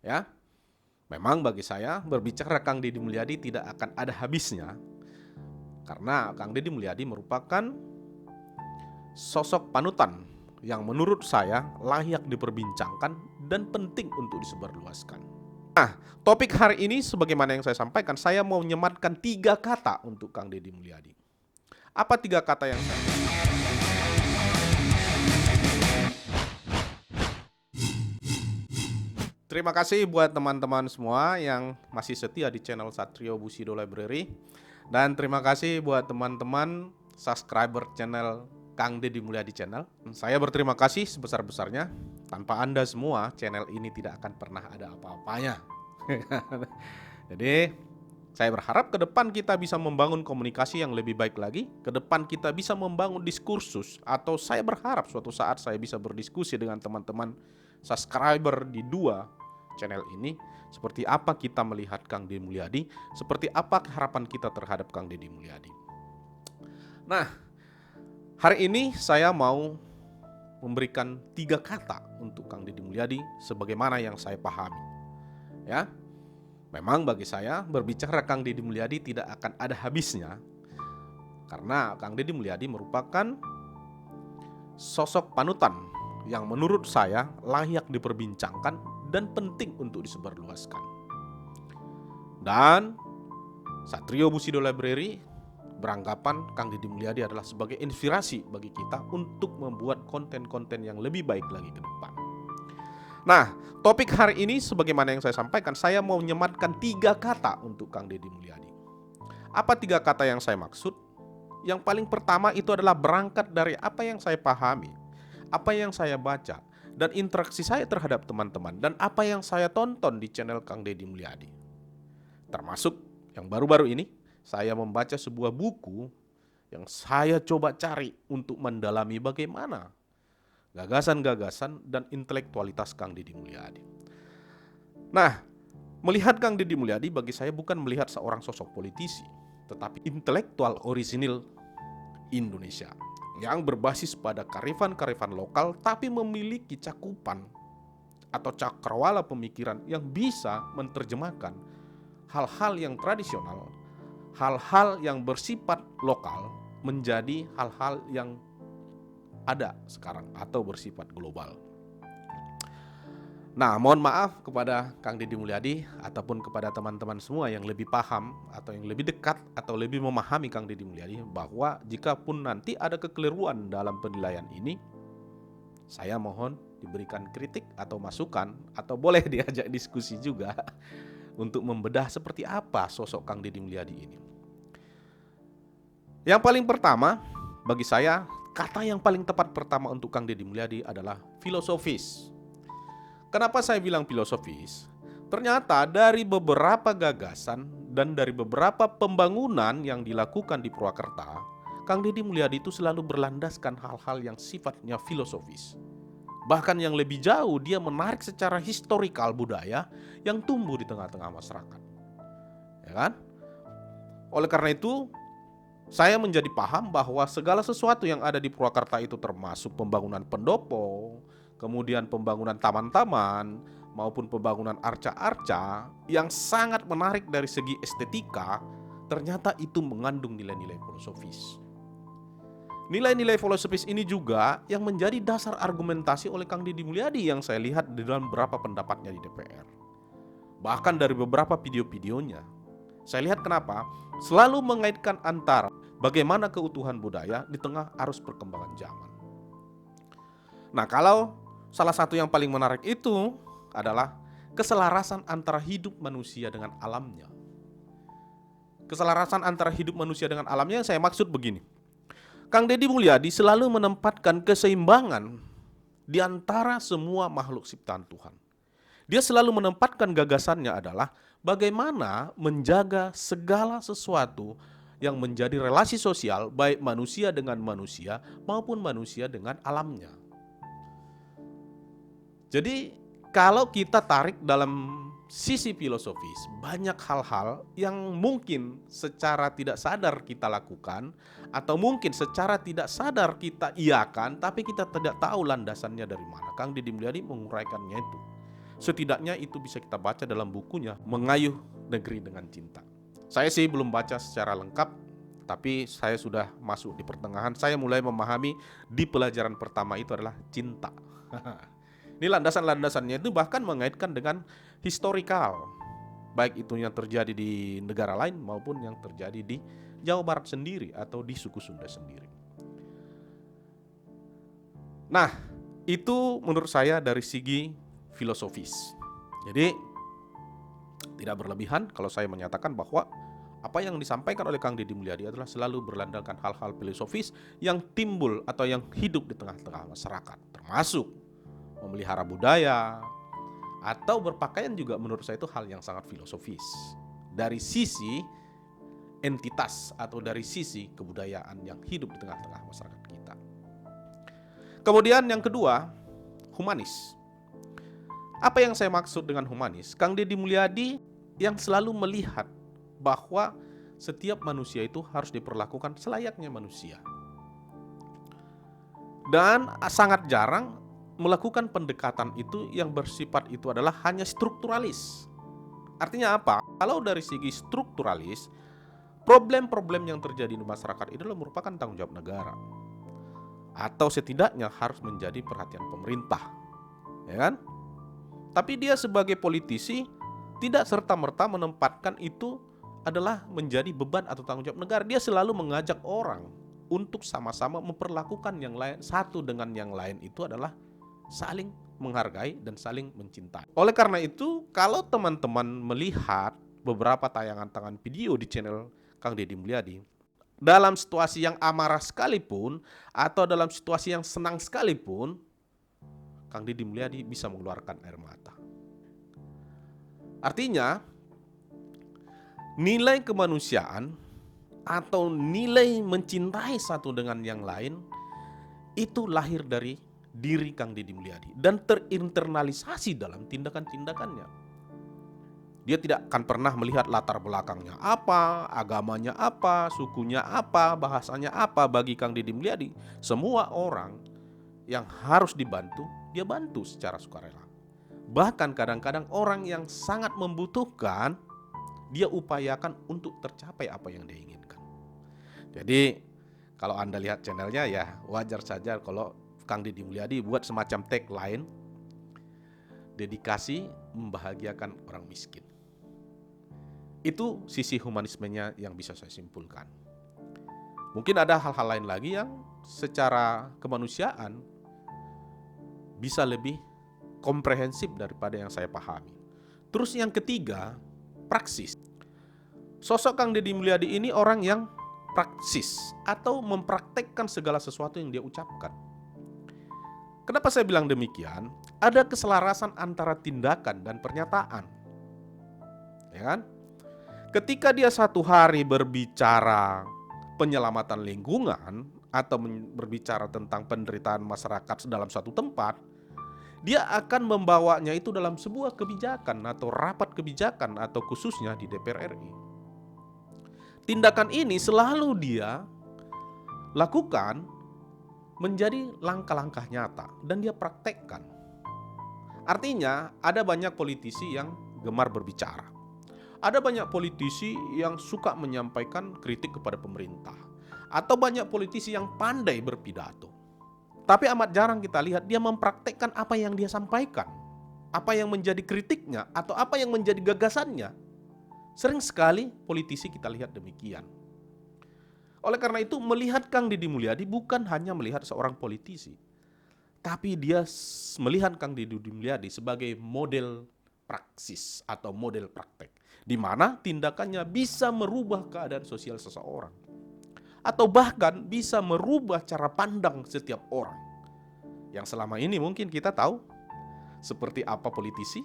Ya, memang bagi saya berbicara Kang Deddy Mulyadi tidak akan ada habisnya, karena Kang Deddy Mulyadi merupakan sosok panutan yang menurut saya layak diperbincangkan dan penting untuk disebarluaskan. Nah, topik hari ini sebagaimana yang saya sampaikan, saya mau menyematkan 3 kata untuk Kang Deddy Mulyadi. Apa 3 kata yang saya Terima kasih buat teman-teman semua yang masih setia di channel Satrio Bushido Library. Dan terima kasih buat teman-teman subscriber channel Kang Deddy Mulyadi Channel. Saya berterima kasih sebesar-besarnya. Tanpa Anda semua, channel ini tidak akan pernah ada apa-apanya. Jadi, saya berharap ke depan kita bisa membangun komunikasi yang lebih baik lagi. Ke depan kita bisa membangun diskursus, atau saya berharap suatu saat saya bisa berdiskusi dengan teman-teman subscriber di 2 channel ini. Seperti apa kita melihat Kang Deddy Mulyadi, seperti apa harapan kita terhadap Kang Deddy Mulyadi. Nah, hari ini saya mau memberikan 3 kata untuk Kang Deddy Mulyadi sebagaimana yang saya pahami. Ya, memang bagi saya berbicara Kang Deddy Mulyadi tidak akan ada habisnya, karena Kang Deddy Mulyadi merupakan sosok panutan yang menurut saya layak diperbincangkan dan penting untuk disebarluaskan. Dan Satrio Bushido Library beranggapan Kang Deddy Mulyadi adalah sebagai inspirasi bagi kita untuk membuat konten-konten yang lebih baik lagi ke depan. Nah, topik hari ini sebagaimana yang saya sampaikan, saya mau menyematkan 3 kata untuk Kang Deddy Mulyadi. Apa 3 kata yang saya maksud? Yang paling pertama itu adalah berangkat dari apa yang saya pahami, apa yang saya baca, dan interaksi saya terhadap teman-teman, dan apa yang saya tonton di channel Kang Deddy Mulyadi. Termasuk yang baru-baru ini, saya membaca sebuah buku yang saya coba cari untuk mendalami bagaimana gagasan-gagasan dan intelektualitas Kang Deddy Mulyadi. Nah, melihat Kang Deddy Mulyadi bagi saya bukan melihat seorang sosok politisi, tetapi intelektual orisinil Indonesia yang berbasis pada kearifan-kearifan lokal tapi memiliki cakupan atau cakrawala pemikiran yang bisa menerjemahkan hal-hal yang tradisional, hal-hal yang bersifat lokal menjadi hal-hal yang ada sekarang atau bersifat global. Nah, mohon maaf kepada Kang Deddy Mulyadi ataupun kepada teman-teman semua yang lebih paham atau yang lebih dekat atau lebih memahami Kang Deddy Mulyadi, bahwa jika pun nanti ada kekeliruan dalam penilaian ini, saya mohon diberikan kritik atau masukan, atau boleh diajak diskusi juga untuk membedah seperti apa sosok Kang Deddy Mulyadi ini. Yang paling pertama, bagi saya, kata yang paling tepat pertama untuk Kang Deddy Mulyadi adalah filosofis. Kenapa saya bilang filosofis? Ternyata dari beberapa gagasan dan dari beberapa pembangunan yang dilakukan di Purwakarta, Kang Deddy Mulyadi itu selalu berlandaskan hal-hal yang sifatnya filosofis. Bahkan yang lebih jauh, dia menarik secara historikal budaya yang tumbuh di tengah-tengah masyarakat. Ya kan? Oleh karena itu, saya menjadi paham bahwa segala sesuatu yang ada di Purwakarta itu, termasuk pembangunan pendopo, kemudian pembangunan taman-taman, maupun pembangunan arca-arca yang sangat menarik dari segi estetika, ternyata itu mengandung nilai-nilai filosofis. Nilai-nilai filosofis ini juga yang menjadi dasar argumentasi oleh Kang Deddy Mulyadi yang saya lihat di dalam beberapa pendapatnya di DPR. Bahkan dari beberapa video-videonya, saya lihat kenapa selalu mengaitkan antara bagaimana keutuhan budaya di tengah arus perkembangan zaman. Nah, kalau salah satu yang paling menarik itu adalah keselarasan antara hidup manusia dengan alamnya. Keselarasan antara hidup manusia dengan alamnya yang saya maksud begini. Kang Deddy Mulyadi selalu menempatkan keseimbangan di antara semua makhluk ciptaan Tuhan. Dia selalu menempatkan gagasannya adalah bagaimana menjaga segala sesuatu yang menjadi relasi sosial, baik manusia dengan manusia maupun manusia dengan alamnya. Jadi kalau kita tarik dalam sisi filosofis, banyak hal-hal yang mungkin secara tidak sadar kita lakukan, atau mungkin secara tidak sadar kita iakan, tapi kita tidak tahu landasannya dari mana. Kang Deddy Mulyadi menguraikannya itu. Setidaknya itu bisa kita baca dalam bukunya Mengayuh Negeri dengan Cinta. Saya sih belum baca secara lengkap, tapi saya sudah masuk di pertengahan. Saya mulai memahami di pelajaran pertama itu adalah cinta. Ini landasan-landasannya itu bahkan mengaitkan dengan historikal, baik itu yang terjadi di negara lain maupun yang terjadi di Jawa Barat sendiri atau di suku Sunda sendiri. Nah, itu menurut saya dari segi filosofis. Jadi tidak berlebihan kalau saya menyatakan bahwa apa yang disampaikan oleh Kang Deddy Mulyadi adalah selalu berlandaskan hal-hal filosofis yang timbul atau yang hidup di tengah-tengah masyarakat, termasuk memelihara budaya atau berpakaian juga menurut saya itu hal yang sangat filosofis dari sisi entitas atau dari sisi kebudayaan yang hidup di tengah-tengah masyarakat kita. Kemudian yang kedua, humanis. Apa yang saya maksud dengan humanis? Kang Deddy Mulyadi yang selalu melihat bahwa setiap manusia itu harus diperlakukan selayaknya manusia. Dan sangat jarang melakukan pendekatan itu yang bersifat itu adalah hanya strukturalis. Artinya apa? Kalau dari segi strukturalis, problem-problem yang terjadi di masyarakat itu merupakan tanggung jawab negara. Atau setidaknya harus menjadi perhatian pemerintah. Ya kan? Tapi dia sebagai politisi tidak serta-merta menempatkan itu adalah menjadi beban atau tanggung jawab negara. Dia selalu mengajak orang untuk sama-sama memperlakukan yang lain satu dengan yang lain itu adalah saling menghargai dan saling mencintai. Oleh karena itu, kalau teman-teman melihat beberapa tayangan video di channel Kang Deddy Mulyadi, dalam situasi yang amarah sekalipun atau dalam situasi yang senang sekalipun, Kang Deddy Mulyadi bisa mengeluarkan air mata. Artinya, nilai kemanusiaan atau nilai mencintai satu dengan yang lain itu lahir dari diri Kang Deddy Mulyadi dan terinternalisasi dalam tindakan-tindakannya. Dia tidak akan pernah melihat latar belakangnya apa, agamanya apa, sukunya apa, bahasanya apa. Bagi Kang Deddy Mulyadi, semua orang yang harus dibantu, dia bantu secara sukarela. Bahkan kadang-kadang orang yang sangat membutuhkan, dia upayakan untuk tercapai apa yang dia inginkan. Jadi kalau Anda lihat channelnya ya wajar saja kalau Kang Deddy Mulyadi buat semacam tagline, dedikasi membahagiakan orang miskin. Itu sisi humanismenya yang bisa saya simpulkan. Mungkin ada hal-hal lain lagi yang secara kemanusiaan bisa lebih komprehensif daripada yang saya pahami. Terus yang ketiga, praksis. Sosok Kang Deddy Mulyadi ini orang yang praksis atau mempraktekkan segala sesuatu yang dia ucapkan. Kenapa saya bilang demikian? Ada keselarasan antara tindakan dan pernyataan. Ya kan? Ketika dia satu hari berbicara penyelamatan lingkungan atau berbicara tentang penderitaan masyarakat dalam suatu tempat, dia akan membawanya itu dalam sebuah kebijakan atau rapat kebijakan atau khususnya di DPR RI. Tindakan ini selalu dia lakukan menjadi langkah-langkah nyata dan dia praktekkan. Artinya ada banyak politisi yang gemar berbicara. Ada banyak politisi yang suka menyampaikan kritik kepada pemerintah. Atau banyak politisi yang pandai berpidato. Tapi amat jarang kita lihat dia mempraktekkan apa yang dia sampaikan. Apa yang menjadi kritiknya atau apa yang menjadi gagasannya. Sering sekali politisi kita lihat demikian. Oleh karena itu melihat Kang Deddy Mulyadi bukan hanya melihat seorang politisi. Tapi dia melihat Kang Deddy Mulyadi sebagai model praksis atau model praktek. Di mana tindakannya bisa merubah keadaan sosial seseorang. Atau bahkan bisa merubah cara pandang setiap orang. Yang selama ini mungkin kita tahu seperti apa politisi.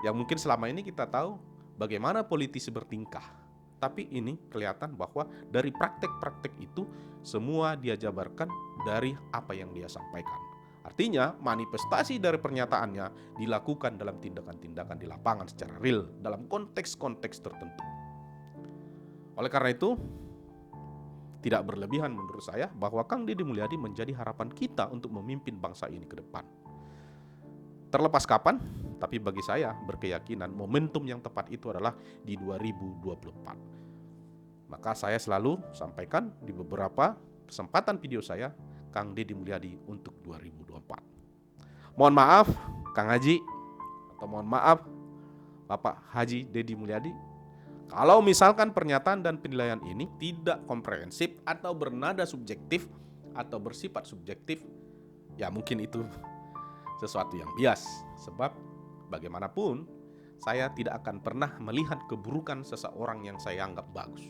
Yang mungkin selama ini kita tahu bagaimana politisi bertingkah. Tapi ini kelihatan bahwa dari praktek-praktek itu semua dia jabarkan dari apa yang dia sampaikan. Artinya manifestasi dari pernyataannya dilakukan dalam tindakan-tindakan di lapangan secara real dalam konteks-konteks tertentu. Oleh karena itu tidak berlebihan menurut saya bahwa Kang Deddy Mulyadi menjadi harapan kita untuk memimpin bangsa ini ke depan. Terlepas kapan, tapi bagi saya berkeyakinan momentum yang tepat itu adalah di 2024. Maka saya selalu sampaikan di beberapa kesempatan video saya, Kang Deddy Mulyadi untuk 2024. Mohon maaf Kang Haji, atau mohon maaf Bapak Haji Deddy Mulyadi, kalau misalkan pernyataan dan penilaian ini tidak komprehensif atau bernada subjektif atau bersifat subjektif, ya mungkin itu sesuatu yang bias. Sebab bagaimanapun saya tidak akan pernah melihat keburukan seseorang yang saya anggap bagus.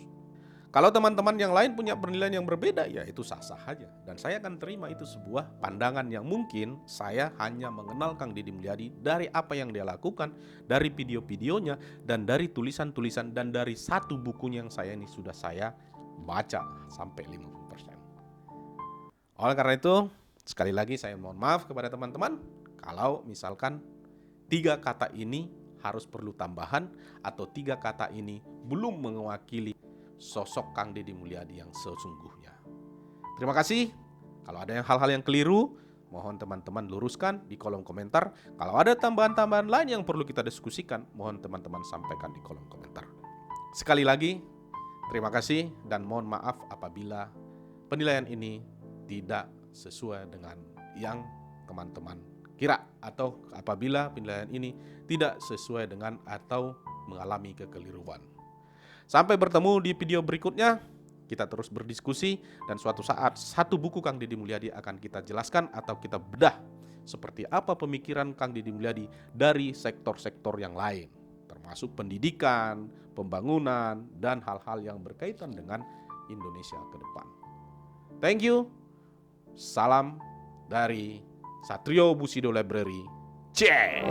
Kalau teman-teman yang lain punya penilaian yang berbeda, ya itu sah-sah saja. Dan saya akan terima itu sebuah pandangan yang mungkin saya hanya mengenal Kang Deddy Mulyadi dari apa yang dia lakukan, dari video-videonya, dan dari tulisan-tulisan, dan dari satu bukunya yang ini sudah saya baca sampai 50%. Oleh karena itu, sekali lagi saya mohon maaf kepada teman-teman kalau misalkan 3 kata ini harus perlu tambahan atau 3 kata ini belum mewakili sosok Kang Deddy Mulyadi yang sesungguhnya. Terima kasih. Kalau ada hal-hal yang keliru, mohon teman-teman luruskan di kolom komentar. Kalau ada tambahan-tambahan lain yang perlu kita diskusikan, mohon teman-teman sampaikan di kolom komentar. Sekali lagi, terima kasih dan mohon maaf apabila penilaian ini tidak sesuai dengan yang teman-teman kira, atau apabila penilaian ini tidak sesuai dengan atau mengalami kekeliruan. Sampai bertemu di video berikutnya, kita terus berdiskusi dan suatu saat satu buku Kang Deddy Mulyadi akan kita jelaskan atau kita bedah seperti apa pemikiran Kang Deddy Mulyadi dari sektor-sektor yang lain, termasuk pendidikan, pembangunan, dan hal-hal yang berkaitan dengan Indonesia ke depan. Thank you. Salam dari Satrio Bushido Library. Cheers!